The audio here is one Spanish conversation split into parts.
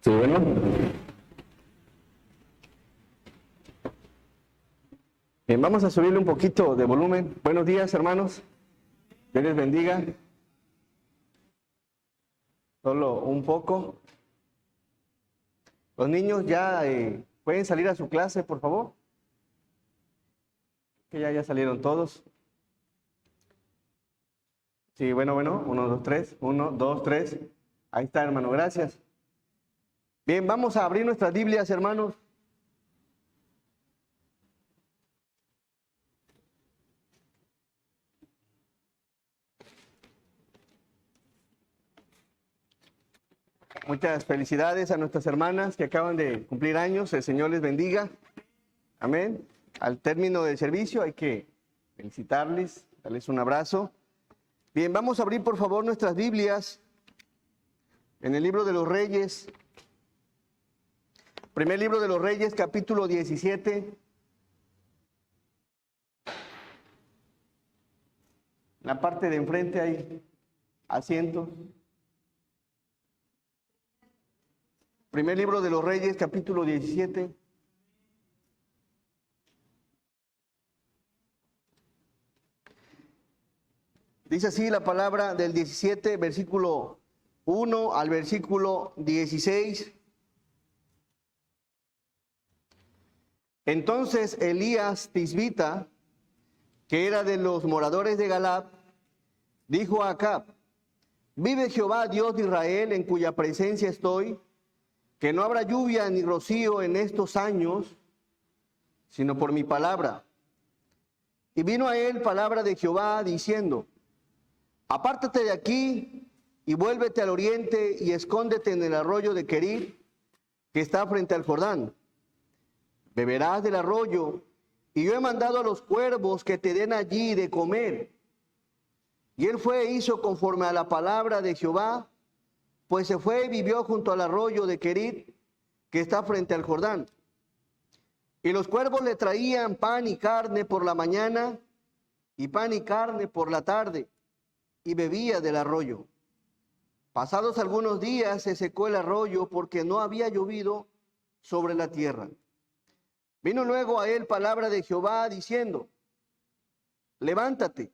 Sí, bueno. Bien, vamos a subirle un poquito de volumen. Buenos días, hermanos. Dios les bendiga. Solo un poco. Los niños ya pueden salir a su clase, por favor. Que ya salieron todos. Sí, bueno. 1, 2, 3. 1, 2, 3. Ahí está, hermano. Gracias. Bien, vamos a abrir nuestras Biblias, hermanos. Muchas felicidades a nuestras hermanas que acaban de cumplir años. El Señor les bendiga. Amén. Al término del servicio hay que felicitarles, darles un abrazo. Bien, vamos a abrir por favor nuestras Biblias en el libro de los Reyes. Primer libro de los Reyes, capítulo 17. La parte de enfrente hay asientos. Primer libro de los Reyes, capítulo 17. Dice así la palabra del 17, versículo 1 al versículo 16. Entonces Elías Tisbita, que era de los moradores de Galad, dijo a Acab: vive Jehová, Dios de Israel, en cuya presencia estoy, que no habrá lluvia ni rocío en estos años, sino por mi palabra. Y vino a él palabra de Jehová diciendo: apártate de aquí y vuélvete al oriente y escóndete en el arroyo de Querit, que está frente al Jordán. Beberás del arroyo, y yo he mandado a los cuervos que te den allí de comer. Y él fue e hizo conforme a la palabra de Jehová, pues se fue y vivió junto al arroyo de Querit, que está frente al Jordán. Y los cuervos le traían pan y carne por la mañana, y pan y carne por la tarde, y bebía del arroyo. Pasados algunos días se secó el arroyo, porque no había llovido sobre la tierra. Vino luego a él palabra de Jehová diciendo: levántate,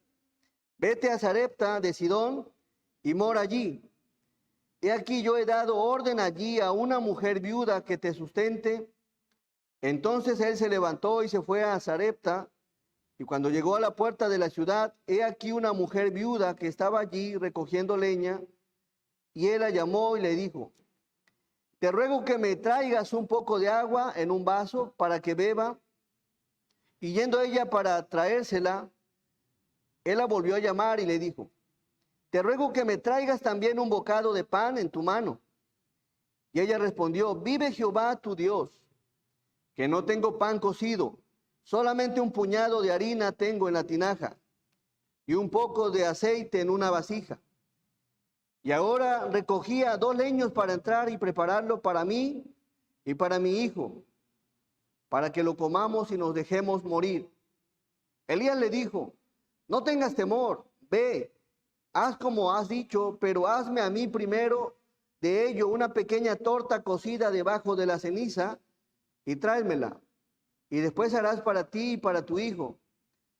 vete a Sarepta de Sidón y mora allí. He aquí yo he dado orden allí a una mujer viuda que te sustente. Entonces él se levantó y se fue a Sarepta, y cuando llegó a la puerta de la ciudad, he aquí una mujer viuda que estaba allí recogiendo leña, y él la llamó y le dijo: te ruego que me traigas un poco de agua en un vaso para que beba. Y yendo ella para traérsela, él la volvió a llamar y le dijo: te ruego que me traigas también un bocado de pan en tu mano. Y ella respondió: vive Jehová tu Dios, que no tengo pan cocido, solamente un puñado de harina tengo en la tinaja, y un poco de aceite en una vasija. Y ahora recogía 2 leños para entrar y prepararlo para mí y para mi hijo, para que lo comamos y nos dejemos morir. Elías le dijo: no tengas temor, ve, haz como has dicho, pero hazme a mí primero de ello una pequeña torta cocida debajo de la ceniza y tráemela. Y después harás para ti y para tu hijo.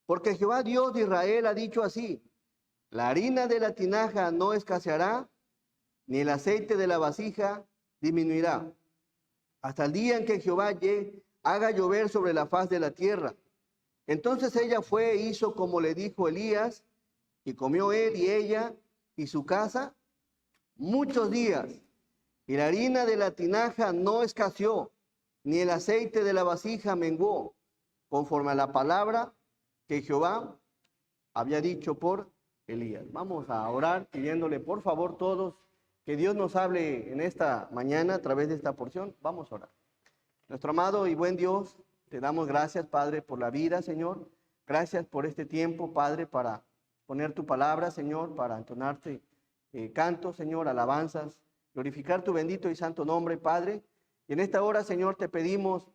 Porque Jehová Dios de Israel ha dicho así: la harina de la tinaja no escaseará, ni el aceite de la vasija disminuirá, hasta el día en que Jehová haga llover sobre la faz de la tierra. Entonces ella fue e hizo como le dijo Elías, y comió él y ella y su casa muchos días. Y la harina de la tinaja no escaseó, ni el aceite de la vasija menguó, conforme a la palabra que Jehová había dicho por Elías. Vamos a orar pidiéndole por favor todos que Dios nos hable en esta mañana a través de esta porción. Vamos a orar. Nuestro amado y buen Dios, te damos gracias, Padre, por la vida, Señor. Gracias por este tiempo, Padre, para poner tu palabra, Señor, para entonarte cantos, Señor, alabanzas, glorificar tu bendito y santo nombre, Padre. Y en esta hora, Señor, te pedimos,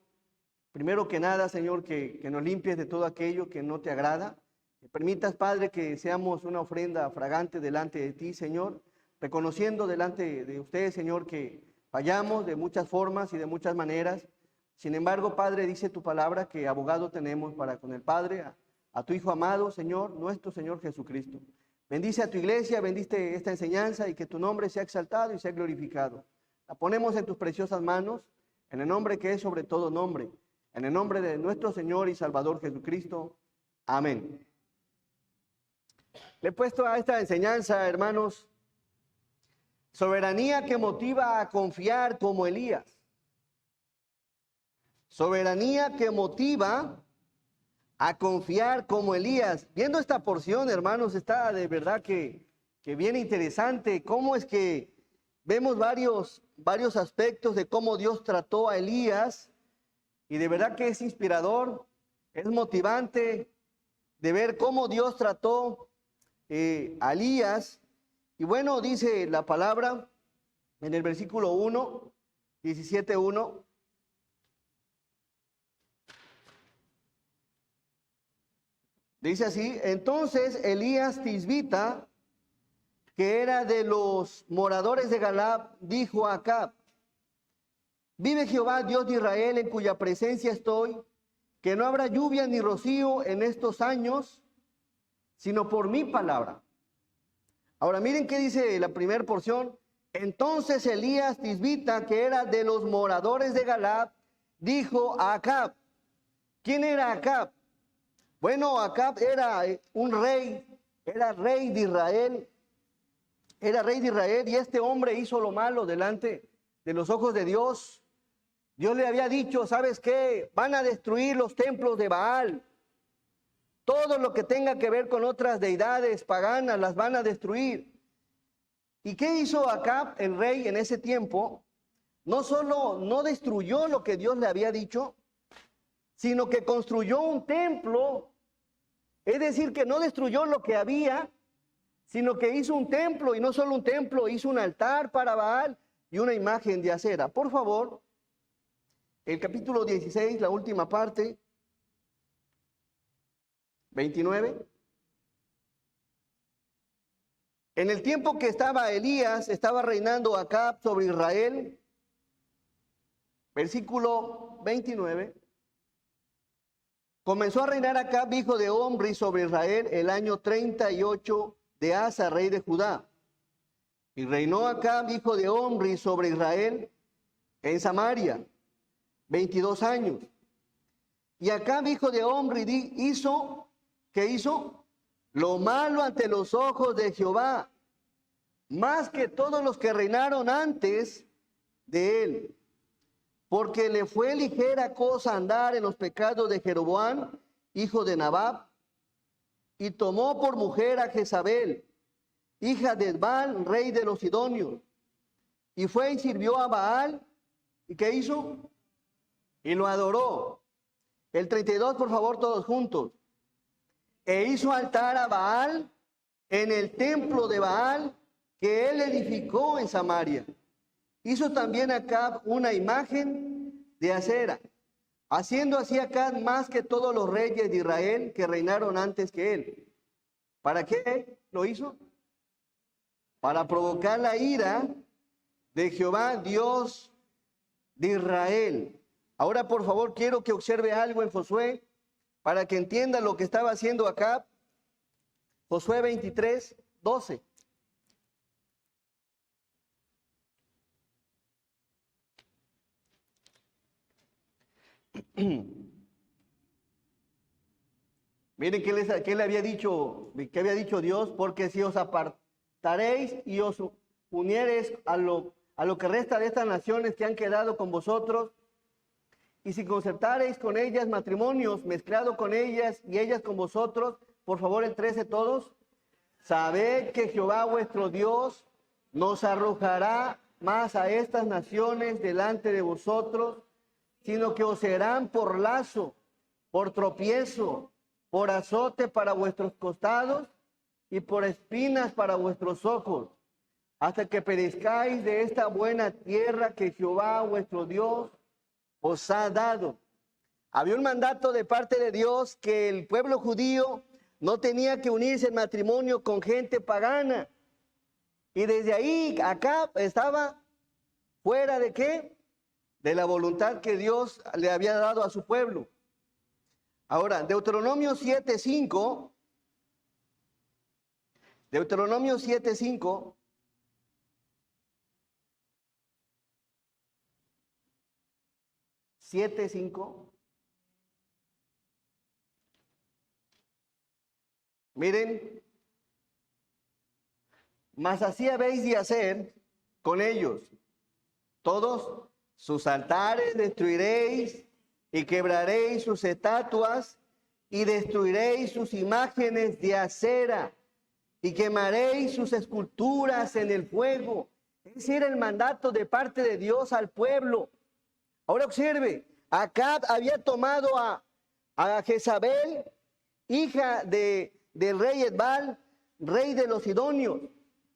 primero que nada, Señor, que nos limpies de todo aquello que no te agrada. Que permitas, Padre, que seamos una ofrenda fragante delante de ti, Señor, reconociendo delante de usted, Señor, que Fallamos de muchas formas y de muchas maneras. Sin embargo, Padre, dice tu palabra que abogado tenemos para con el Padre, a tu Hijo amado, Señor, nuestro Señor Jesucristo. Bendice a tu iglesia, bendice esta enseñanza y que tu nombre sea exaltado y sea glorificado. La ponemos en tus preciosas manos, en el nombre que es sobre todo nombre, en el nombre de nuestro Señor y Salvador Jesucristo. Amén. Le he puesto a esta enseñanza, hermanos, soberanía que motiva a confiar como Elías. Soberanía que motiva a confiar como Elías. Viendo esta porción, hermanos, está de verdad que bien interesante. Cómo es que vemos varios aspectos de cómo Dios trató a Elías. Y de verdad que es inspirador, es motivante de ver cómo Dios trató a Elías. Y bueno, dice la palabra en el versículo 1, 17:1. Dice así: entonces Elías Tisbita, que era de los moradores de Galad, dijo a Acab: vive Jehová, Dios de Israel, en cuya presencia estoy, que no habrá lluvia ni rocío en estos años, sino por mi palabra. Ahora miren qué dice la primera porción. Entonces Elías Tisbita, que era de los moradores de Galad, dijo a Acab. ¿Quién era Acab? Bueno, Acab era un rey, era rey de Israel, y este hombre hizo lo malo delante de los ojos de Dios. Dios le había dicho: ¿sabes qué? Van a destruir los templos de Baal. Todo lo que tenga que ver con otras deidades paganas las van a destruir. ¿Y qué hizo Acab, el rey, en ese tiempo? No solo no destruyó lo que Dios le había dicho, sino que construyó un templo. Es decir, que no destruyó lo que había, sino que hizo un templo, y no solo un templo, hizo un altar para Baal y una imagen de acera. Por favor, el capítulo 16, la última parte, 29. En el tiempo que estaba Elías, estaba reinando Acab sobre Israel, versículo 29. Comenzó a reinar Acab, hijo de Omri, sobre Israel el año 38 de Asa, rey de Judá. Y reinó Acab, hijo de Omri, sobre Israel en Samaria 22 años. Y Acab, hijo de Omri, hizo, ¿qué hizo? Lo malo ante los ojos de Jehová, más que todos los que reinaron antes de él. Porque le fue ligera cosa andar en los pecados de Jeroboam, hijo de Nabat, y tomó por mujer a Jezabel, hija de Baal, rey de los Sidonios, y fue y sirvió a Baal. ¿Y qué hizo? Y lo adoró. El 32, por favor, todos juntos. E hizo altar a Baal en el templo de Baal que él edificó en Samaria. Hizo también Acab una imagen de acera, haciendo así Acab más que todos los reyes de Israel que reinaron antes que él. ¿Para qué lo hizo? Para provocar la ira de Jehová, Dios de Israel. Ahora, por favor, quiero que observe algo en Josué para que entienda lo que estaba haciendo Acab. Josué 23, 12. Miren qué le había dicho, qué había dicho Dios: porque si os apartaréis y os uniereis a lo que resta de estas naciones que han quedado con vosotros, y si concertareis con ellas matrimonios, mezclado con ellas y ellas con vosotros, por favor el 13 todos, sabed que Jehová vuestro Dios nos arrojará más a estas naciones delante de vosotros, sino que os serán por lazo, por tropiezo, por azote para vuestros costados y por espinas para vuestros ojos, hasta que perezcáis de esta buena tierra que Jehová vuestro Dios os ha dado. Había un mandato de parte de Dios que el pueblo judío no tenía que unirse en matrimonio con gente pagana. Y desde ahí Acab estaba ¿Fuera de qué? De la voluntad que Dios le había dado a su pueblo. Ahora, Deuteronomio 7:5, Deuteronomio 7:5, miren, mas así habéis de hacer con ellos. Todos sus altares destruiréis y quebraréis sus estatuas y destruiréis sus imágenes de acera y quemaréis sus esculturas en el fuego. Ese era el mandato de parte de Dios al pueblo. Ahora observe, Acab había tomado a Jezabel, hija del rey Edbal, rey de los sidonios.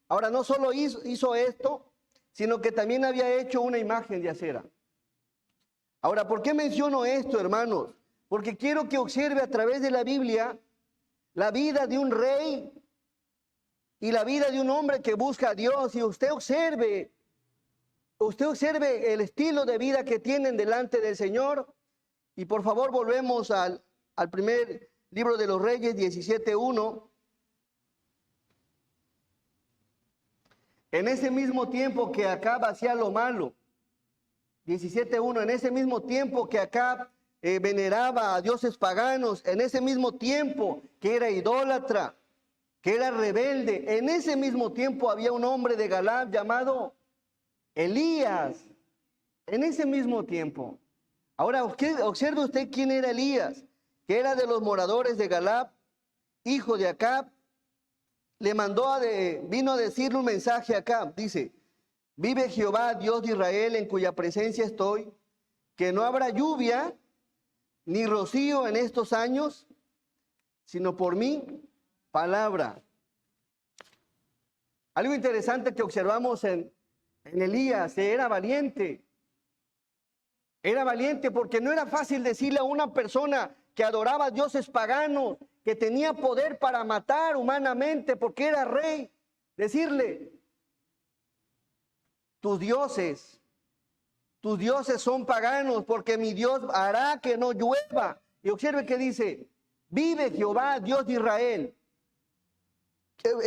Ahora no solo hizo esto, sino que también había hecho una imagen de acera. Ahora, ¿por qué menciono esto, hermanos? Porque quiero que observe a través de la Biblia la vida de un rey y la vida de un hombre que busca a Dios. Y usted observe el estilo de vida que tienen delante del Señor. Y por favor volvemos al primer libro de los Reyes, 17:1. En ese mismo tiempo que Acab hacía lo malo, 17:1, en ese mismo tiempo que Acab veneraba a dioses paganos, en ese mismo tiempo que era idólatra, que era rebelde, en ese mismo tiempo había un hombre de Galad llamado Elías, en ese mismo tiempo. Ahora observe usted quién era Elías, que era de los moradores de Galad, hijo de Acab. Vino a decirle un mensaje a Acab, dice: vive Jehová, Dios de Israel, en cuya presencia estoy, que no habrá lluvia ni rocío en estos años, sino por mi palabra. Algo interesante que observamos en Elías, que era valiente. Era valiente porque no era fácil decirle a una persona que adoraba a dioses paganos, que tenía poder para matar humanamente porque era rey, decirle: tus dioses son paganos, porque mi Dios hará que no llueva. Y observe que dice: vive Jehová, Dios de Israel.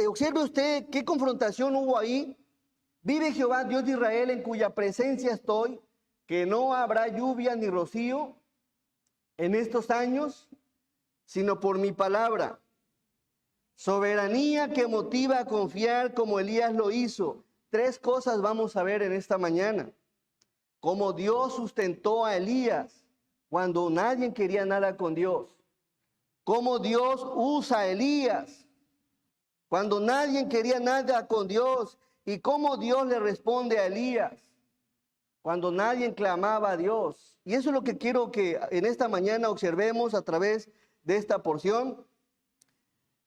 Observe usted qué confrontación hubo ahí. Vive Jehová, Dios de Israel, en cuya presencia estoy, que no habrá lluvia ni rocío en estos años, sino por mi palabra. Soberanía que motiva a confiar como Elías lo hizo. Tres cosas vamos a ver en esta mañana. Cómo Dios sustentó a Elías cuando nadie quería nada con Dios. Cómo Dios usa a Elías cuando nadie quería nada con Dios. Y cómo Dios le responde a Elías cuando nadie clamaba a Dios. Y eso es lo que quiero que en esta mañana observemos a través de esta porción.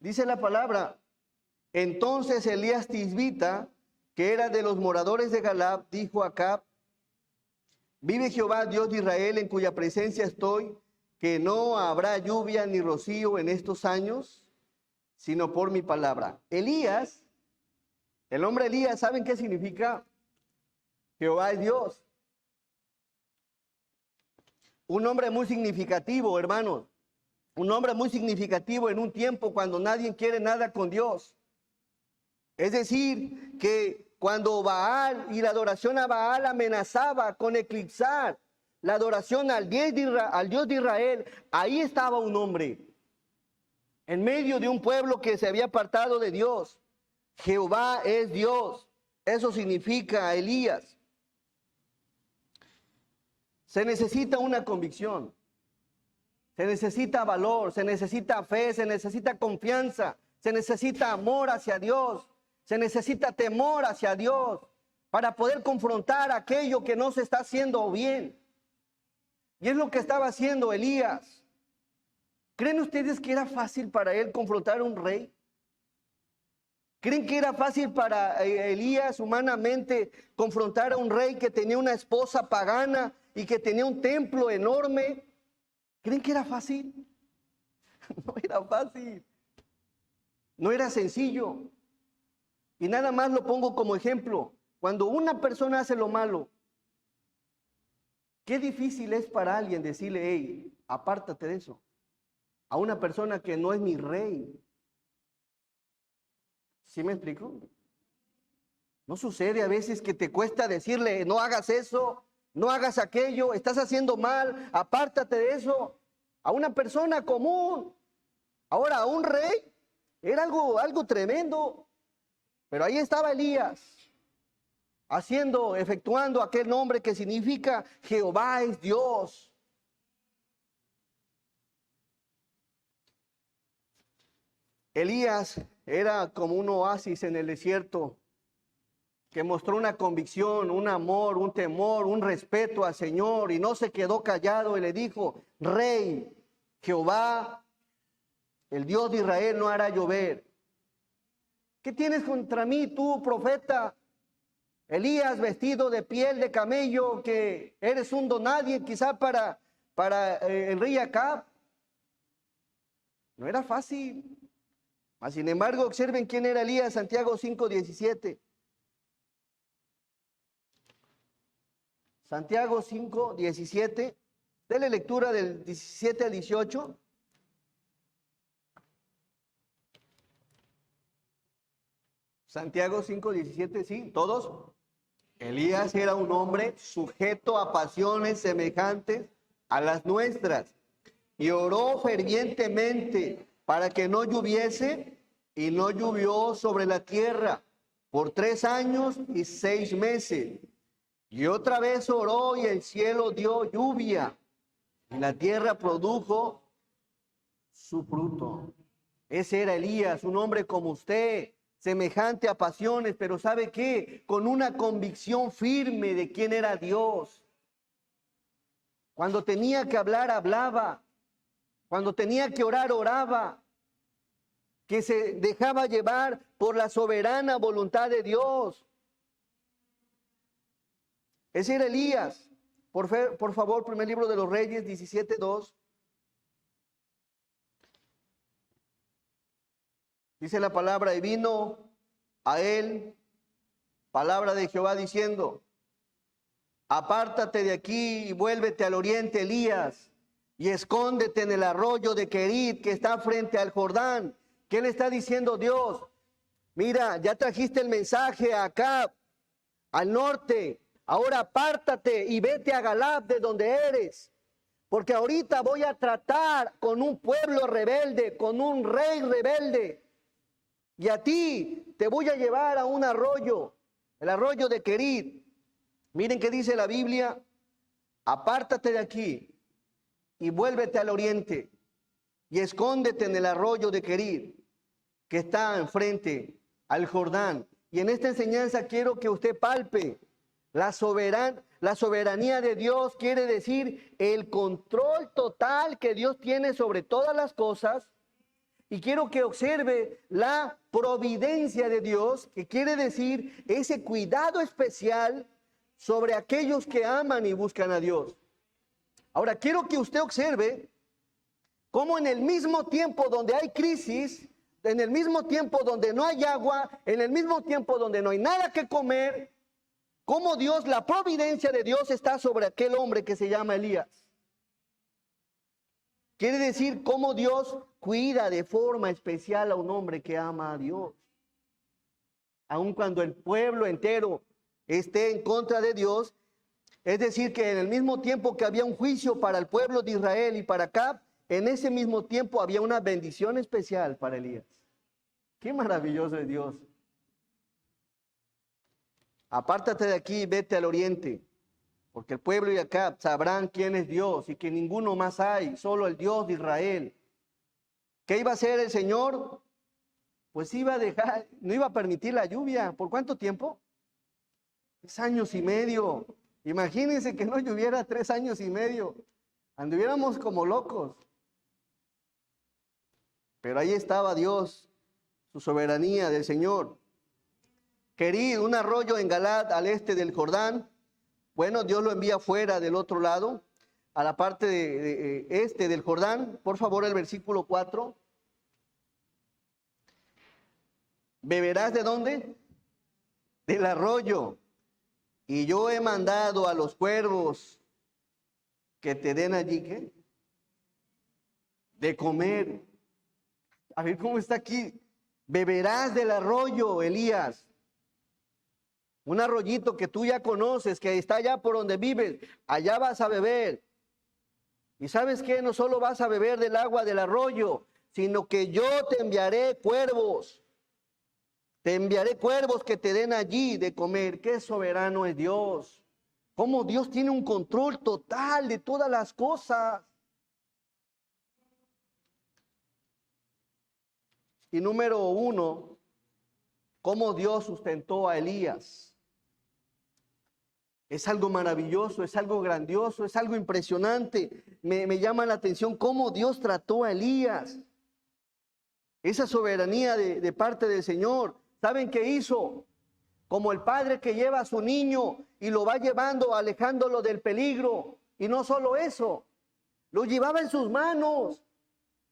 Dice la palabra: entonces Elías Tisbita, que era de los moradores de Galad, dijo a Acab: vive Jehová, Dios de Israel, en cuya presencia estoy, que no habrá lluvia ni rocío en estos años, sino por mi palabra. Elías, el nombre Elías, ¿saben qué significa? Jehová es Dios. Un nombre muy significativo, hermanos. Un nombre muy significativo en un tiempo cuando nadie quiere nada con Dios. Es decir, que cuando Baal y la adoración a Baal amenazaba con eclipsar la adoración al Dios de Israel, ahí estaba un hombre, en medio de un pueblo que se había apartado de Dios. Jehová es Dios. Eso significa Elías. Se necesita una convicción. Se necesita valor, se necesita fe, se necesita confianza, se necesita amor hacia Dios, se necesita temor hacia Dios para poder confrontar aquello que no se está haciendo bien. Y es lo que estaba haciendo Elías. ¿Creen ustedes que era fácil para él confrontar a un rey? ¿Creen que era fácil para Elías humanamente confrontar a un rey que tenía una esposa pagana y que tenía un templo enorme? ¿Creen que era fácil? No era fácil. No era sencillo. Y nada más lo pongo como ejemplo. Cuando una persona hace lo malo Qué difícil es para alguien decirle, hey, apártate de eso. A una persona que no es mi rey. ¿Sí me explico? ¿No sucede a veces que te cuesta decirle, no hagas eso, no hagas aquello, estás haciendo mal, apártate de eso? A una persona común. Ahora, a un rey, era algo tremendo. Pero ahí estaba Elías, efectuando aquel nombre que significa Jehová es Dios. Elías era como un oasis en el desierto, que mostró una convicción, un amor, un temor, un respeto al Señor, y no se quedó callado y le dijo, Rey, Jehová, el Dios de Israel, no hará llover. ¿Qué tienes contra mí tú, profeta? Elías, vestido de piel de camello, que eres un donadie quizá para el rey Acab. No era fácil. Mas, sin embargo, observen quién era Elías, Santiago 5:17. Santiago 5:17. Dele lectura del 17 al 18. Santiago 5:17, sí, todos. Elías era un hombre sujeto a pasiones semejantes a las nuestras y oró fervientemente para que no lloviese, y no llovió sobre la tierra por 3 años y 6 meses. Y otra vez oró y el cielo dio lluvia y la tierra produjo su fruto. Ese era Elías, un hombre como usted, semejante a pasiones, pero ¿sabe qué? Con una convicción firme de quién era Dios. Cuando tenía que hablar, hablaba. Cuando tenía que orar, oraba. Que se dejaba llevar por la soberana voluntad de Dios. Ese era Elías. Por favor, primer libro de los Reyes, 17:2. Dice la palabra, y vino a él palabra de Jehová diciendo, apártate de aquí y vuélvete al oriente, Elías, y escóndete en el arroyo de Querit que está frente al Jordán. ¿Qué le está diciendo Dios? Mira, ya trajiste el mensaje a Acab, al norte. Ahora apártate y vete a Galad de donde eres. Porque ahorita voy a tratar con un pueblo rebelde, con un rey rebelde. Y a ti te voy a llevar a un arroyo, el arroyo de Querit. Miren qué dice la Biblia. Apártate de aquí y vuélvete al oriente y escóndete en el arroyo de Querit, que está enfrente al Jordán. Y en esta enseñanza quiero que usted palpe la soberanía de Dios. Quiere decir el control total que Dios tiene sobre todas las cosas. Y quiero que observe la providencia de Dios, que quiere decir ese cuidado especial sobre aquellos que aman y buscan a Dios. Ahora, quiero que usted observe cómo en el mismo tiempo donde hay crisis, en el mismo tiempo donde no hay agua, en el mismo tiempo donde no hay nada que comer, cómo Dios, la providencia de Dios está sobre aquel hombre que se llama Elías. Quiere decir cómo Dios cuida de forma especial a un hombre que ama a Dios. Aun cuando el pueblo entero esté en contra de Dios, es decir, que en el mismo tiempo que había un juicio para el pueblo de Israel y para Acab, en ese mismo tiempo había una bendición especial para Elías. Qué maravilloso es Dios. Apártate de aquí y vete al oriente, porque el pueblo de Acab sabrán quién es Dios y que ninguno más hay, solo el Dios de Israel. ¿Qué iba a hacer el Señor? Pues iba a dejar, no iba a permitir la lluvia. ¿Por cuánto tiempo? 3 años y medio. Imagínense que no lloviera 3 años y medio. Anduviéramos como locos. Pero ahí estaba Dios, su soberanía del Señor. Querid, un arroyo en Galad, al este del Jordán. Bueno, Dios lo envía fuera del otro lado, a la parte de este del Jordán. Por favor, el versículo 4. ¿Beberás de dónde? Del arroyo. Y yo he mandado a los cuervos que te den allí, ¿qué? De comer. A ver cómo está aquí. Beberás del arroyo, Elías. Un arroyito que tú ya conoces, que está allá por donde vives. Allá vas a beber. Y ¿sabes qué? No solo vas a beber del agua del arroyo, sino que yo te enviaré cuervos. Te enviaré cuervos que te den allí de comer. Qué soberano es Dios. Cómo Dios tiene un control total de todas las cosas. Y número 1, cómo Dios sustentó a Elías. Es algo maravilloso, es algo grandioso, es algo impresionante. Me llama la atención cómo Dios trató a Elías. Esa soberanía de parte del Señor. ¿Saben qué hizo? Como el padre que lleva a su niño y lo va llevando, alejándolo del peligro. Y no solo eso, lo llevaba en sus manos.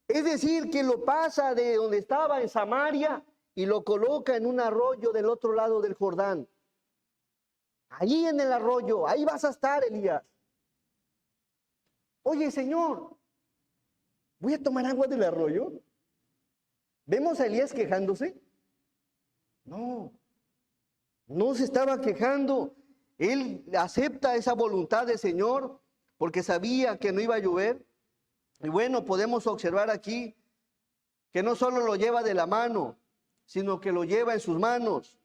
Es decir, que lo pasa de donde estaba en Samaria y lo coloca en un arroyo del otro lado del Jordán. Allí en el arroyo, ahí vas a estar, Elías. Oye, Señor, ¿voy a tomar agua del arroyo? ¿Vemos a Elías quejándose? No, no se estaba quejando. Él acepta esa voluntad del Señor porque sabía que no iba a llover. Y bueno, podemos observar aquí que no solo lo lleva de la mano, sino que lo lleva en sus manos.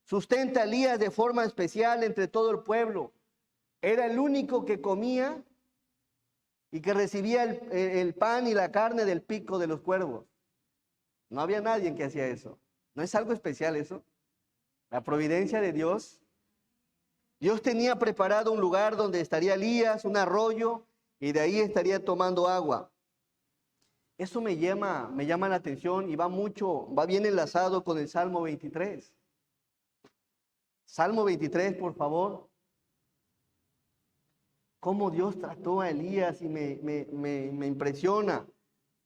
Sustenta a Elías de forma especial entre todo el pueblo. Era el único que comía y que recibía el pan y la carne del pico de los cuervos. No había nadie que hacía eso. ¿No es algo especial eso? La providencia de Dios. Dios tenía preparado un lugar donde estaría Elías, un arroyo, y de ahí estaría tomando agua. Eso me llama la atención y va bien enlazado con el Salmo 23. Salmo 23, por favor. Cómo Dios trató a Elías y me impresiona.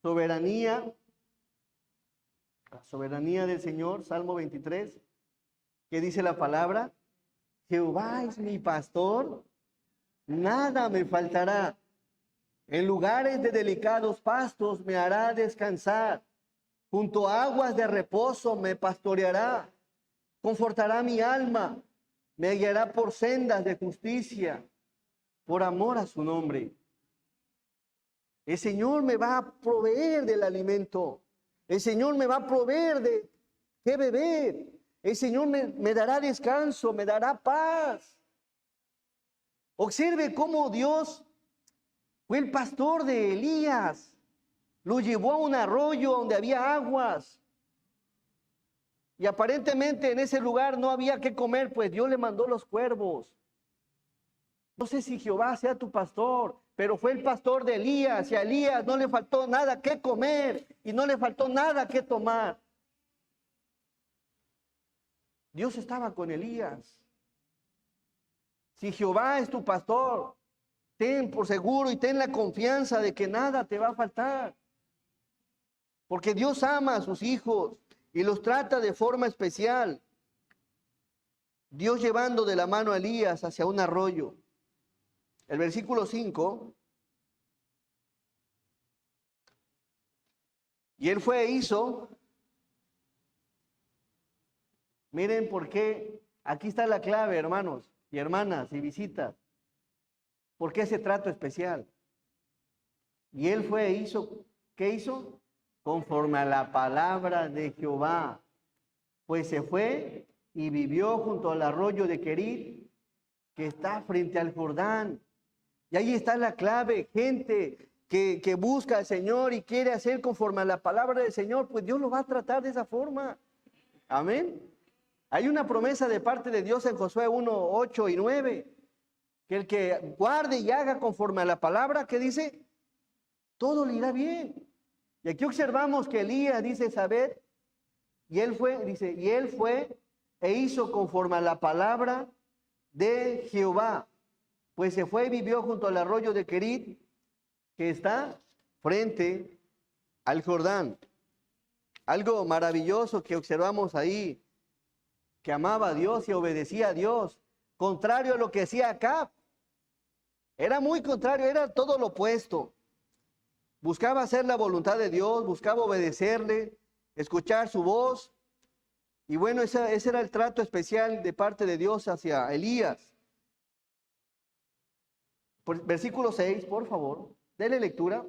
Soberanía, la soberanía del Señor, Salmo 23. ¿Qué dice la palabra? Jehová es mi pastor, nada me faltará. En lugares de delicados pastos me hará descansar. Junto a aguas de reposo me pastoreará. Confortará mi alma. Me guiará por sendas de justicia, por amor a su nombre. El Señor me va a proveer del alimento. El Señor me va a proveer de qué beber. El Señor me dará descanso, me dará paz. Observe cómo Dios fue el pastor de Elías. Lo llevó a un arroyo donde había aguas. Y aparentemente en ese lugar no había que comer, pues Dios le mandó los cuervos. No sé si Jehová sea tu pastor, pero fue el pastor de Elías. Y a Elías no le faltó nada que comer y no le faltó nada que tomar. Dios estaba con Elías. Si Jehová es tu pastor, ten por seguro y ten la confianza de que nada te va a faltar. Porque Dios ama a sus hijos y los trata de forma especial. Dios llevando de la mano a Elías hacia un arroyo. El versículo 5. Y él fue e hizo. Miren por qué. Aquí está la clave, hermanos y hermanas y visitas. ¿Por qué ese trato especial? Y él fue e hizo. ¿Qué hizo? Conforme a la palabra de Jehová. Pues se fue y vivió junto al arroyo de Querit, que está frente al Jordán. Y ahí está la clave, gente que busca al Señor y quiere hacer conforme a la palabra del Señor, pues Dios lo va a tratar de esa forma. Amén. Hay una promesa de parte de Dios en Josué 1, 8 y 9, que el que guarde y haga conforme a la palabra, que dice, todo le irá bien. Y aquí observamos que Elías dice, ¿sabed? Y él fue e hizo conforme a la palabra de Jehová. Pues se fue y vivió junto al arroyo de Querit, que está frente al Jordán. Algo maravilloso que observamos ahí, que amaba a Dios y obedecía a Dios, contrario a lo que hacía Acab. Era muy contrario, era todo lo opuesto. Buscaba hacer la voluntad de Dios, buscaba obedecerle, escuchar su voz. Y bueno, ese era el trato especial de parte de Dios hacia Elías. Versículo 6, por favor, dele lectura.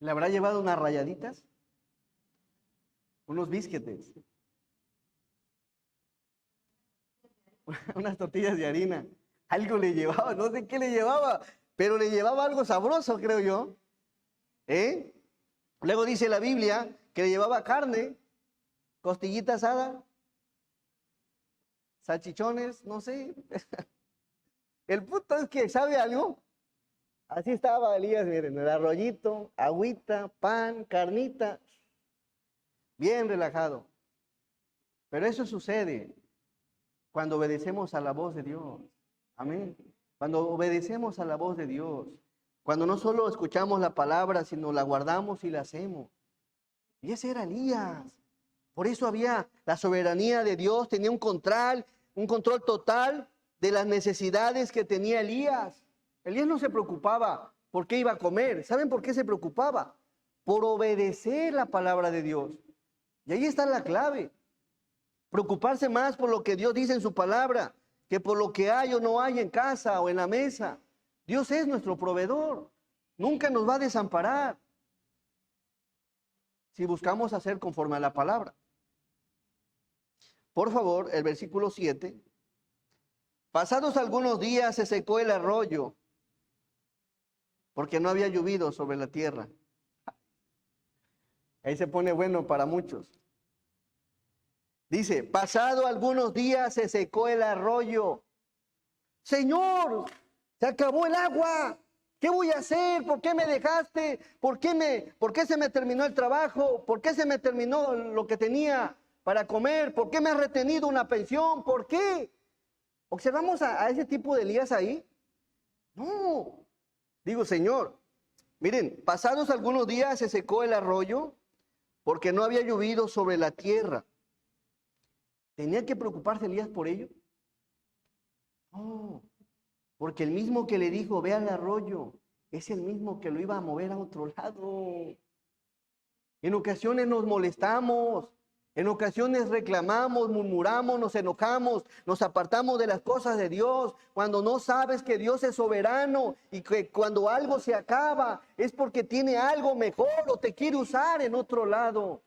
¿Le habrá llevado unas rayaditas? Unos bisquetes. Unas tortillas de harina. Algo le llevaba, no sé qué le llevaba, pero le llevaba algo sabroso, creo yo. Luego dice la Biblia que le llevaba carne, costillita asada, salchichones, no sé. El punto es que, ¿sabe algo? Así estaba Elías, miren, el arroyito, agüita, pan, carnita, bien relajado. Pero eso sucede cuando obedecemos a la voz de Dios. Amén. Cuando obedecemos a la voz de Dios. Cuando no solo escuchamos la palabra, sino la guardamos y la hacemos. Y ese era Elías. Por eso había la soberanía de Dios, tenía un control total de las necesidades que tenía Elías. Elías no se preocupaba por qué iba a comer. ¿Saben por qué se preocupaba? Por obedecer la palabra de Dios. Y ahí está la clave. Preocuparse más por lo que Dios dice en su palabra que por lo que hay o no hay en casa o en la mesa. Dios es nuestro proveedor. Nunca nos va a desamparar si buscamos hacer conforme a la palabra. Por favor, el versículo 7. Pasados algunos días se secó el arroyo, porque no había llovido sobre la tierra. Ahí se pone bueno para muchos. Dice, pasado algunos días se secó el arroyo. Señor, se acabó el agua. ¿Qué voy a hacer? ¿Por qué me dejaste? ¿Por qué se me terminó el trabajo? ¿Por qué se me terminó lo que tenía para comer? ¿Por qué me has retenido una pensión? ¿Por qué? ¿Observamos a ese tipo de Elías ahí? No. Digo, Señor, miren, pasados algunos días se secó el arroyo porque no había llovido sobre la tierra. ¿Tenía que preocuparse Elías por ello? No, porque el mismo que le dijo, ve al arroyo, es el mismo que lo iba a mover a otro lado. En ocasiones nos molestamos, en ocasiones reclamamos, murmuramos, nos enojamos, nos apartamos de las cosas de Dios, cuando no sabes que Dios es soberano y que cuando algo se acaba es porque tiene algo mejor o te quiere usar en otro lado.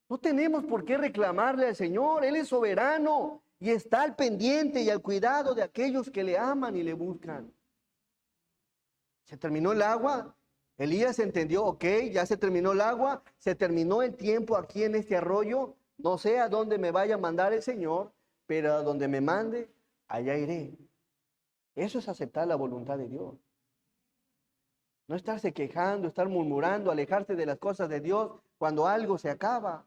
No tenemos por qué reclamarle al Señor, Él es soberano y está al pendiente y al cuidado de aquellos que le aman y le buscan. Se terminó el agua, Elías entendió, ok, ya se terminó el agua, se terminó el tiempo aquí en este arroyo, no sé a dónde me vaya a mandar el Señor, pero a donde me mande, allá iré. Eso es aceptar la voluntad de Dios. No estarse quejando, estar murmurando, alejarse de las cosas de Dios cuando algo se acaba.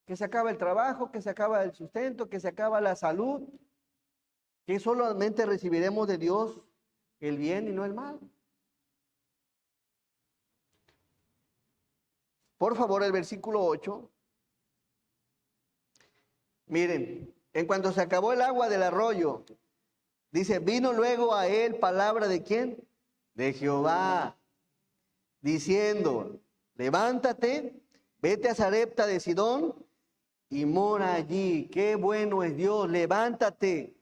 Que se acaba el trabajo, que se acaba el sustento, que se acaba la salud, que solamente recibiremos de Dios el bien y no el mal. Por favor, el versículo 8. Miren, en cuanto se acabó el agua del arroyo, dice, vino luego a él palabra de ¿quién? De Jehová, diciendo, levántate, vete a Sarepta de Sidón y mora allí. Qué bueno es Dios, levántate,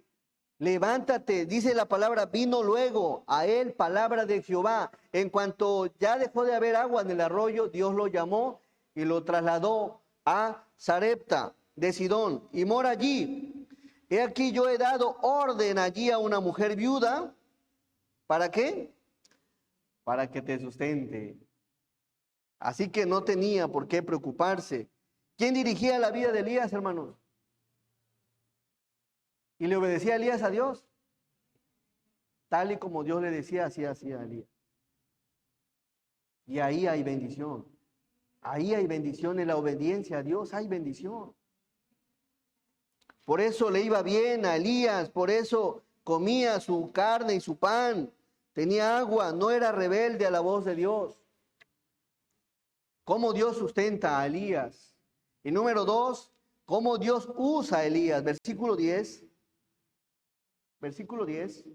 levántate. Dice la palabra, vino luego a él palabra de Jehová. En cuanto ya dejó de haber agua en el arroyo, Dios lo llamó y lo trasladó a Sarepta de Sidón y mora allí. He aquí yo he dado orden allí a una mujer viuda. ¿Para qué? Para que te sustente. Así que no tenía por qué preocuparse. ¿Quién dirigía la vida de Elías, hermanos? ¿Y le obedecía Elías a Dios? Tal y como Dios le decía, así hacía Elías. Y ahí hay bendición. Ahí hay bendición en la obediencia a Dios, hay bendición. Por eso le iba bien a Elías, por eso comía su carne y su pan, tenía agua, no era rebelde a la voz de Dios. cómo Dios sustenta a Elías. Y número 2, cómo Dios usa a Elías. Versículo 10. Versículo 10.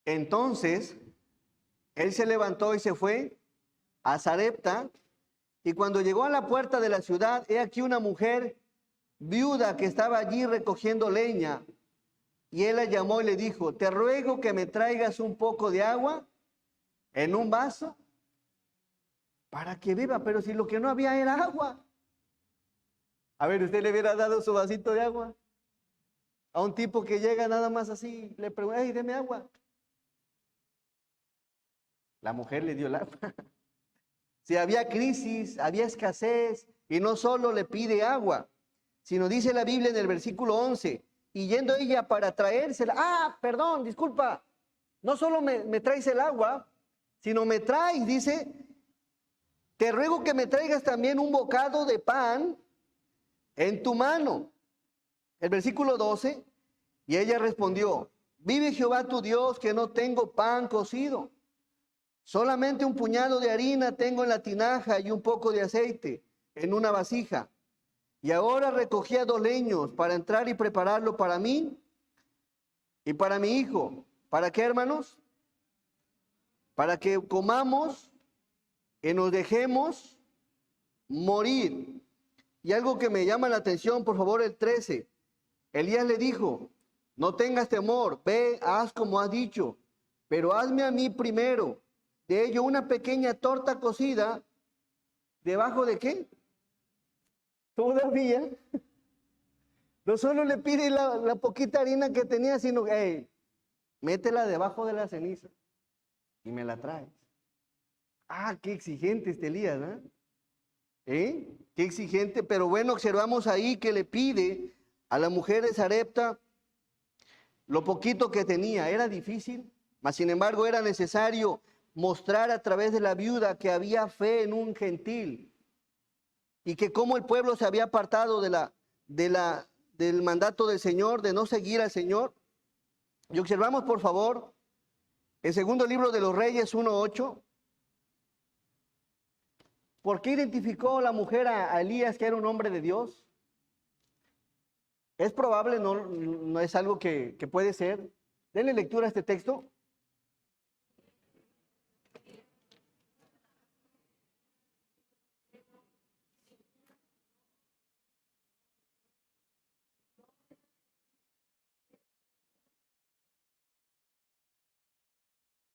Entonces, él se levantó y se fue a Sarepta. Y cuando llegó a la puerta de la ciudad, he aquí una mujer viuda que estaba allí recogiendo leña. Y él la llamó y le dijo, te ruego que me traigas un poco de agua en un vaso para que beba. Pero si lo que no había era agua. A ver, ¿usted le hubiera dado su vasito de agua a un tipo que llega nada más así? Le pregunta, hey, deme agua. La mujer le dio el agua. Si había crisis, había escasez, y no solo le pide agua, sino dice la Biblia en el versículo 11, y yendo ella para traérsela, perdón, disculpa, no solo me traes el agua, sino me traes, dice, te ruego que me traigas también un bocado de pan en tu mano. El versículo 12, y ella respondió, vive Jehová tu Dios que no tengo pan cocido. Solamente un puñado de harina tengo en la tinaja y un poco de aceite en una vasija. Y ahora recogía 2 leños para entrar y prepararlo para mí y para mi hijo. ¿Para qué, hermanos? Para que comamos y nos dejemos morir. Y algo que me llama la atención, por favor, el 13. Elías le dijo, no tengas temor, ve, haz como has dicho, pero hazme a mí primero de ello una pequeña torta cocida, ¿debajo de qué? Todavía. No solo le pide la poquita harina que tenía, sino, hey, métela debajo de la ceniza y me la traes. Qué exigente este Elías, ¿no? Qué exigente, pero bueno, observamos ahí que le pide a la mujer de Sarepta lo poquito que tenía. Era difícil, mas sin embargo era necesario mostrar a través de la viuda que había fe en un gentil y que como el pueblo se había apartado del mandato del Señor, de no seguir al Señor. Y observamos, por favor, el segundo libro de los Reyes 1:8. ¿Por qué identificó la mujer a Elías que era un hombre de Dios? Es probable, no es algo que puede ser. Denle lectura a este texto.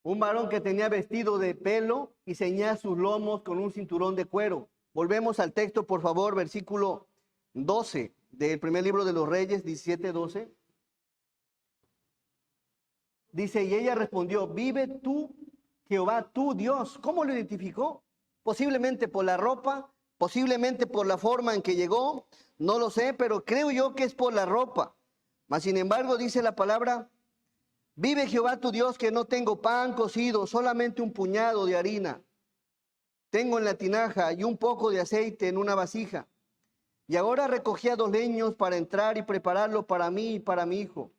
Un varón que tenía vestido de pelo y ceñía sus lomos con un cinturón de cuero. Volvemos al texto, por favor, versículo 12 del primer libro de los Reyes, 17:12. Dice, y ella respondió, vive tú, Jehová, tu Dios. ¿Cómo lo identificó? Posiblemente por la ropa, posiblemente por la forma en que llegó, no lo sé, pero creo yo que es por la ropa. Mas sin embargo dice la palabra, vive Jehová tu Dios que no tengo pan cocido, solamente un puñado de harina. Tengo en la tinaja y un poco de aceite en una vasija. Y ahora recogía 2 leños para entrar y prepararlo para mí y para mi hijo,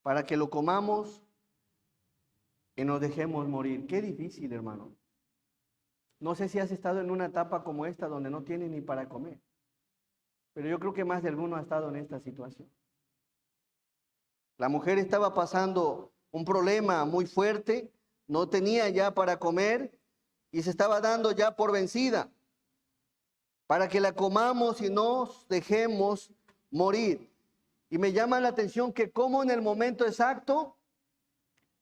para que lo comamos y nos dejemos morir. Qué difícil, hermano. No sé si has estado en una etapa como esta donde no tienes ni para comer, pero yo creo que más de alguno ha estado en esta situación. La mujer estaba pasando un problema muy fuerte, no tenía ya para comer y se estaba dando ya por vencida, para que la comamos y nos dejemos morir. Y me llama la atención que como en el momento exacto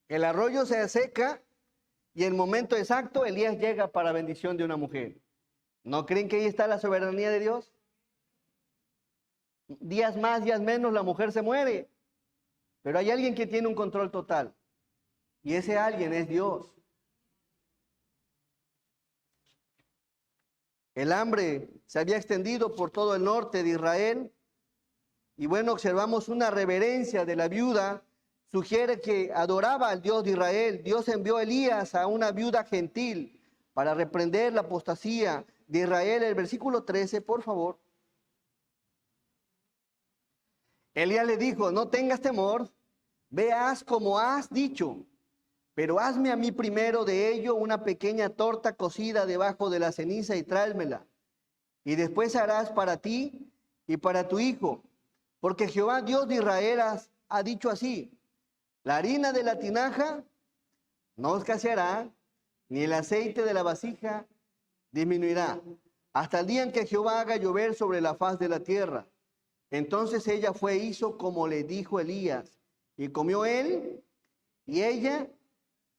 el arroyo se seca y en el momento exacto Elías llega para bendición de una mujer. ¿No creen que ahí está la soberanía de Dios? Días más, días menos, la mujer se muere. Pero hay alguien que tiene un control total. Y ese alguien es Dios. El hambre se había extendido por todo el norte de Israel. Y bueno, observamos una reverencia de la viuda. Sugiere que adoraba al Dios de Israel. Dios envió a Elías a una viuda gentil para reprender la apostasía de Israel. El versículo 13, por favor. Elías le dijo, no tengas temor, veas como has dicho, Pero hazme a mí primero de ello una pequeña torta cocida debajo de la ceniza y tráemela. Y después harás para ti y para tu hijo. Porque Jehová Dios de Israel ha dicho así: la harina de la tinaja no escaseará, ni el aceite de la vasija disminuirá, hasta el día en que Jehová haga llover sobre la faz de la tierra. Entonces ella fue e hizo como le dijo Elías, y comió él, y ella,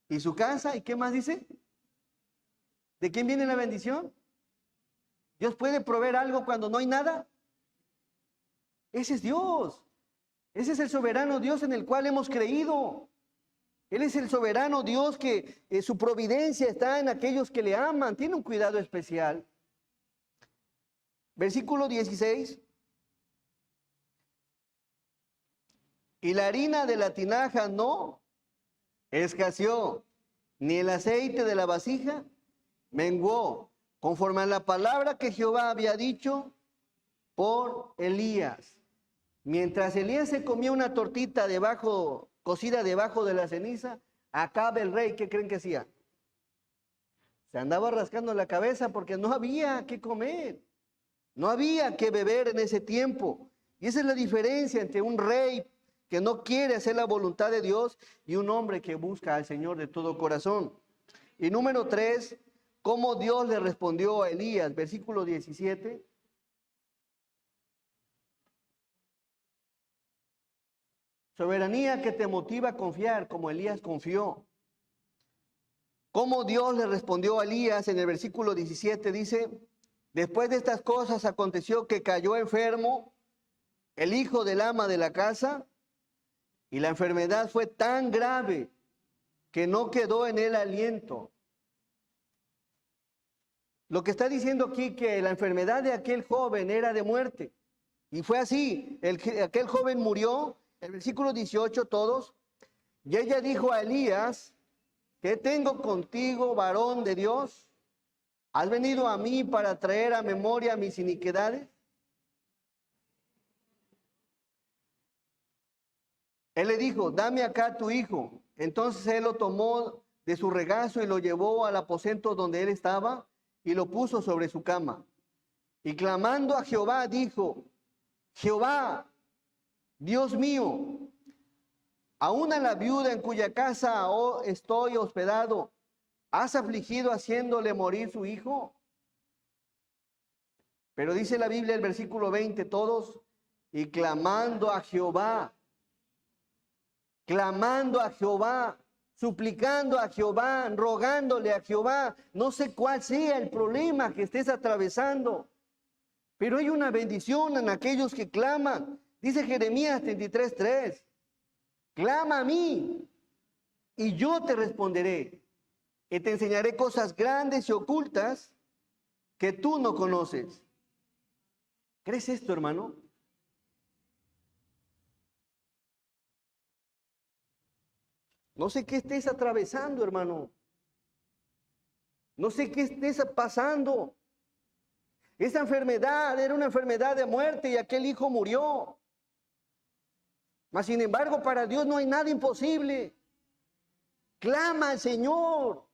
y su casa. ¿Y qué más dice? ¿De quién viene la bendición? ¿Dios puede proveer algo cuando no hay nada? Ese es Dios. Ese es el soberano Dios en el cual hemos creído. Él es el soberano Dios que su providencia está en aquellos que le aman. Tiene un cuidado especial. Versículo 16. Y la harina de la tinaja no escaseó, ni el aceite de la vasija menguó, conforme a la palabra que Jehová había dicho por Elías. Mientras Elías se comía una tortita cocida debajo de la ceniza, Acab el rey, ¿qué creen que hacía? Se andaba rascando la cabeza porque no había que comer, no había que beber en ese tiempo. Y esa es la diferencia entre un rey que no quiere hacer la voluntad de Dios y un hombre que busca al Señor de todo corazón. Y número 3, cómo Dios le respondió a Elías, versículo 17. Soberanía que te motiva a confiar como Elías confió. Cómo Dios le respondió a Elías en el versículo 17 dice: después de estas cosas aconteció que cayó enfermo el hijo del ama de la casa, y la enfermedad fue tan grave que no quedó en él aliento. Lo que está diciendo aquí que la enfermedad de aquel joven era de muerte. Y fue así, aquel joven murió, el versículo 18 todos, y ella dijo a Elías: ¿qué tengo contigo, varón de Dios? ¿Has venido a mí para traer a memoria mis iniquidades? Él le dijo: dame acá tu hijo. Entonces él lo tomó de su regazo y lo llevó al aposento donde él estaba y lo puso sobre su cama. Y clamando a Jehová dijo: Jehová, Dios mío, aún a la viuda en cuya casa estoy hospedado, ¿has afligido haciéndole morir su hijo? Pero dice la Biblia, el versículo 20, todos, y clamando a Jehová, suplicando a Jehová, rogándole a Jehová. No sé cuál sea el problema que estés atravesando, pero hay una bendición en aquellos que claman. Dice Jeremías 33:3, clama a mí y yo te responderé y te enseñaré cosas grandes y ocultas que tú no conoces. ¿Crees esto, hermano? No sé qué estés atravesando, hermano. No sé qué estés pasando. Esa enfermedad era una enfermedad de muerte y aquel hijo murió. Mas sin embargo, para Dios no hay nada imposible. Clama al Señor,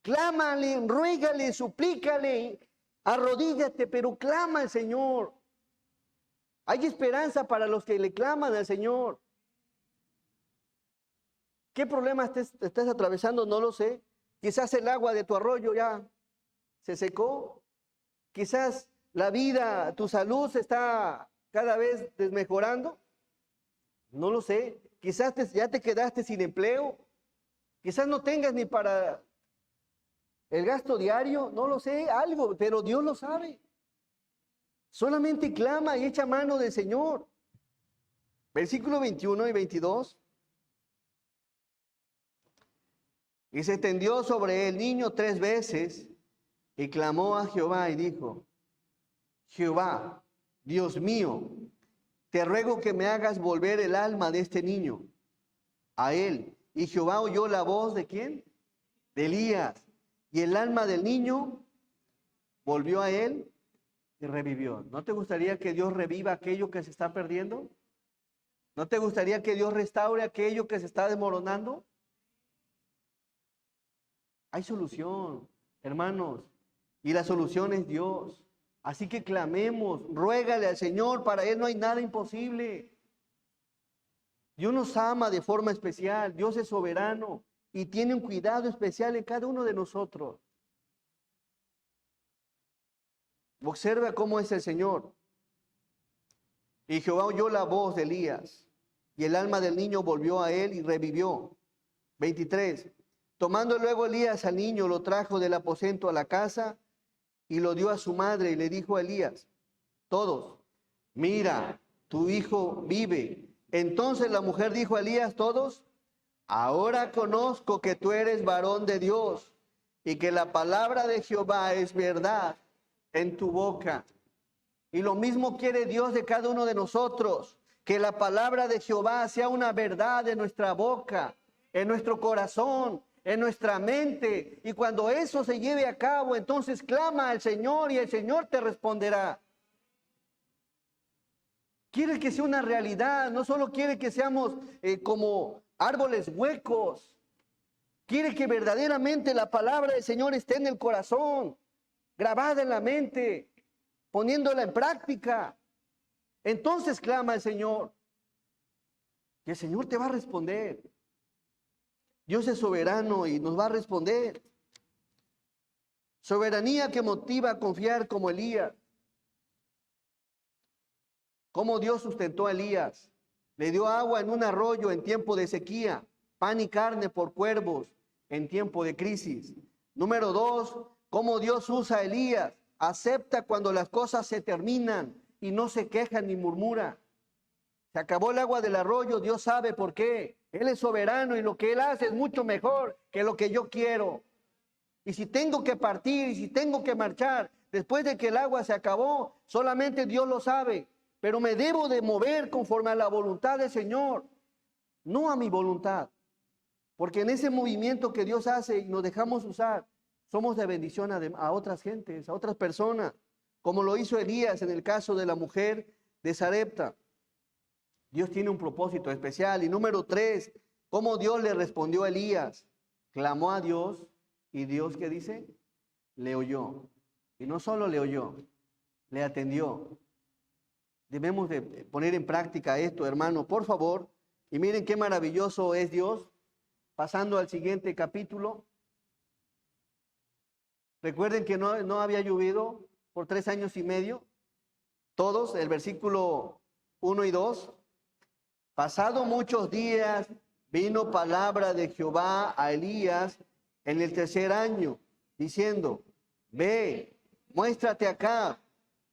clámale, ruégale, suplícale, arrodíllate, pero clama al Señor. Hay esperanza para los que le claman al Señor. ¿Qué problema estás atravesando? No lo sé. Quizás el agua de tu arroyo ya se secó. Quizás la vida, tu salud se está cada vez desmejorando. No lo sé. Quizás ya te quedaste sin empleo. Quizás no tengas ni para el gasto diario. No lo sé, algo, pero Dios lo sabe. Solamente clama y echa mano del Señor. Versículo 21 y 22. Y se tendió sobre el niño 3 veces y clamó a Jehová y dijo: Jehová, Dios mío, te ruego que me hagas volver el alma de este niño a él. Y Jehová oyó la voz ¿de quién? De Elías. Y el alma del niño volvió a él y revivió. ¿No te gustaría que Dios reviva aquello que se está perdiendo? ¿No te gustaría que Dios restaure aquello que se está desmoronando? Hay solución, hermanos, y la solución es Dios. Así que clamemos, ruégale al Señor, para Él no hay nada imposible. Dios nos ama de forma especial, Dios es soberano y tiene un cuidado especial en cada uno de nosotros. Observa cómo es el Señor. Y Jehová oyó la voz de Elías, y el alma del niño volvió a él y revivió. 23. Tomando luego Elías al niño, lo trajo del aposento a la casa y lo dio a su madre y le dijo a Elías, todos, mira, tu hijo vive. Entonces la mujer dijo a Elías, todos, ahora conozco que tú eres varón de Dios y que la palabra de Jehová es verdad en tu boca. Y lo mismo quiere Dios de cada uno de nosotros, que la palabra de Jehová sea una verdad en nuestra boca, en nuestro corazón, en nuestra mente. Y cuando eso se lleve a cabo, entonces clama al Señor y el Señor te responderá. Quiere que sea una realidad, no solo quiere que seamos como árboles huecos. Quiere que verdaderamente la palabra del Señor esté en el corazón, grabada en la mente, poniéndola en práctica. Entonces clama al Señor. Y el Señor te va a responder. Dios es soberano y nos va a responder. Soberanía que motiva a confiar como Elías. Cómo Dios sustentó a Elías. Le dio agua en un arroyo en tiempo de sequía, pan y carne por cuervos en tiempo de crisis. Número 2, cómo Dios usa a Elías. Acepta cuando las cosas se terminan y no se queja ni murmura. Se acabó el agua del arroyo, Dios sabe por qué. Él es soberano y lo que Él hace es mucho mejor que lo que yo quiero. Y si tengo que partir y si tengo que marchar después de que el agua se acabó, solamente Dios lo sabe. Pero me debo de mover conforme a la voluntad del Señor, no a mi voluntad. Porque en ese movimiento que Dios hace y nos dejamos usar, somos de bendición a otras gentes, a otras personas, como lo hizo Elías en el caso de la mujer de Sarepta. Dios tiene un propósito especial. Y número 3, cómo Dios le respondió a Elías. Clamó a Dios y Dios, ¿qué dice? Le oyó. Y no solo le oyó, le atendió. Debemos de poner en práctica esto, hermano, por favor. Y miren qué maravilloso es Dios. Pasando al siguiente capítulo. Recuerden que no había llovido por 3 años y medio. Todos, el versículo 1 y 2. Pasado muchos días, vino palabra de Jehová a Elías en el 3er año, diciendo, ve, muéstrate acá,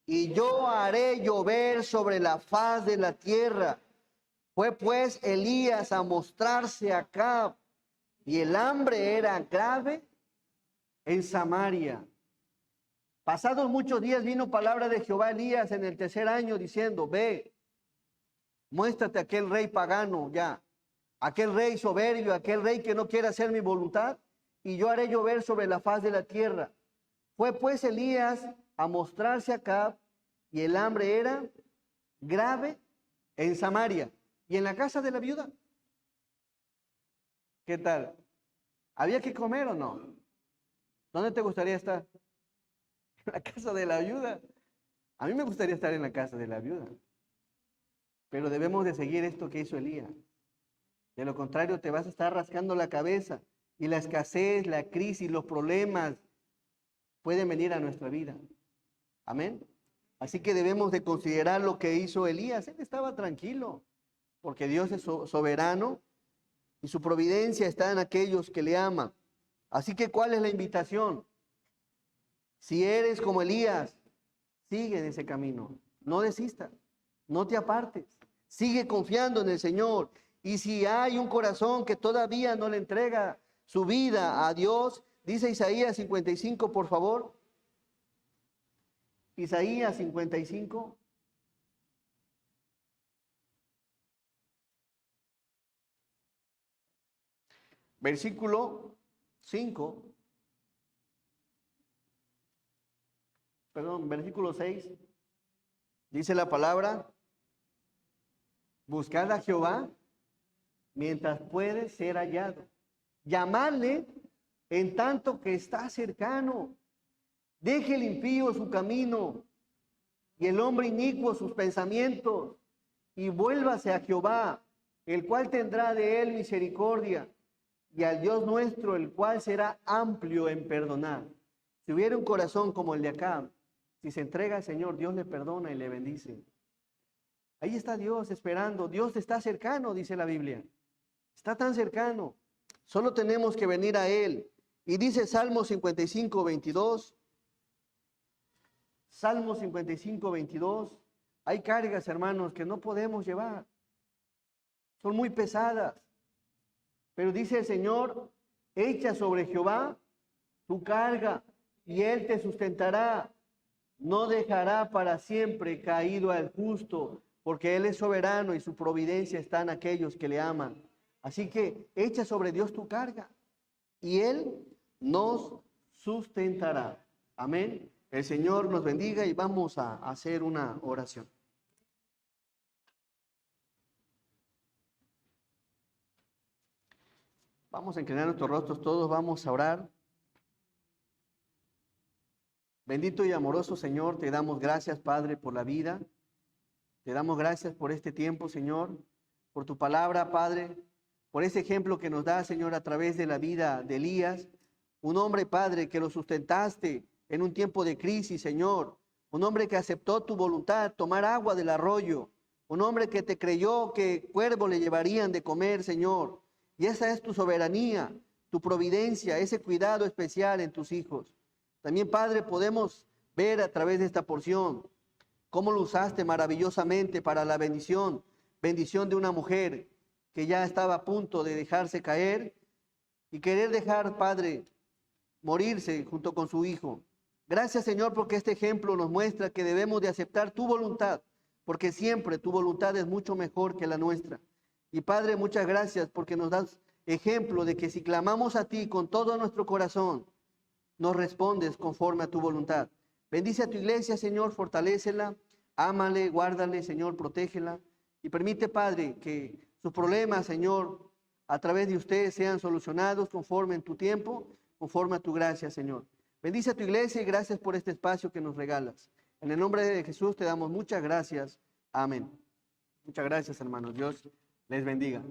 y yo haré llover sobre la faz de la tierra. Fue pues Elías a mostrarse acá, y el hambre era grave en Samaria. Pasados muchos días vino palabra de Jehová a Elías en el 3er año, diciendo, ve, muéstrate a aquel rey pagano ya, aquel rey soberbio, aquel rey que no quiere hacer mi voluntad, y yo haré llover sobre la faz de la tierra. Fue pues Elías a mostrarse acá, y el hambre era grave en Samaria y en la casa de la viuda. ¿Qué tal? ¿Había que comer o no? ¿Dónde te gustaría estar? En la casa de la viuda. A mí me gustaría estar en la casa de la viuda. Pero debemos de seguir esto que hizo Elías. De lo contrario, te vas a estar rascando la cabeza y la escasez, la crisis, los problemas pueden venir a nuestra vida. Amén. Así que debemos de considerar lo que hizo Elías. Él estaba tranquilo porque Dios es soberano y su providencia está en aquellos que le aman. Así que, ¿cuál es la invitación? Si eres como Elías, sigue en ese camino. No desistas, no te apartes. Sigue confiando en el Señor. Y si hay un corazón que todavía no le entrega su vida a Dios, dice Isaías 55, por favor. Isaías 55. Versículo 5. Perdón, versículo 6. Dice la palabra, buscad a Jehová mientras puede ser hallado. Llamadle en tanto que está cercano. Deje el impío su camino y el hombre inicuo sus pensamientos, y vuélvase a Jehová, el cual tendrá de él misericordia, y al Dios nuestro, el cual será amplio en perdonar. Si hubiera un corazón como el de Acab, si se entrega al Señor, Dios le perdona y le bendice. Ahí está Dios esperando. Dios está cercano, dice la Biblia. Está tan cercano. Solo tenemos que venir a Él. Y dice Salmo 55, 22. Salmo 55, 22. Hay cargas, hermanos, que no podemos llevar. Son muy pesadas. Pero dice el Señor, echa sobre Jehová tu carga y Él te sustentará. No dejará para siempre caído al justo, porque Él es soberano y su providencia está en aquellos que le aman. Así que echa sobre Dios tu carga y Él nos sustentará. Amén. El Señor nos bendiga y vamos a hacer una oración. Vamos a inclinar nuestros rostros todos, vamos a orar. Bendito y amoroso Señor, te damos gracias, Padre, por la vida. Te damos gracias por este tiempo, Señor, por tu palabra, Padre, por ese ejemplo que nos da, Señor, a través de la vida de Elías. Un hombre, Padre, que lo sustentaste en un tiempo de crisis, Señor. Un hombre que aceptó tu voluntad, tomar agua del arroyo. Un hombre que te creyó que cuervos le llevarían de comer, Señor. Y esa es tu soberanía, tu providencia, ese cuidado especial en tus hijos. También, Padre, podemos ver a través de esta porción cómo lo usaste maravillosamente para la bendición de una mujer que ya estaba a punto de dejarse caer y querer dejar, Padre, morirse junto con su hijo. Gracias, Señor, porque este ejemplo nos muestra que debemos de aceptar tu voluntad, porque siempre tu voluntad es mucho mejor que la nuestra. Y Padre, muchas gracias porque nos das ejemplo de que si clamamos a ti con todo nuestro corazón, nos respondes conforme a tu voluntad. Bendice a tu iglesia, Señor, fortalécela, ámale, guárdale, Señor, protégela. Y permite, Padre, que sus problemas, Señor, a través de ustedes sean solucionados conforme en tu tiempo, conforme a tu gracia, Señor. Bendice a tu iglesia y gracias por este espacio que nos regalas. En el nombre de Jesús te damos muchas gracias. Amén. Muchas gracias, hermanos. Dios les bendiga.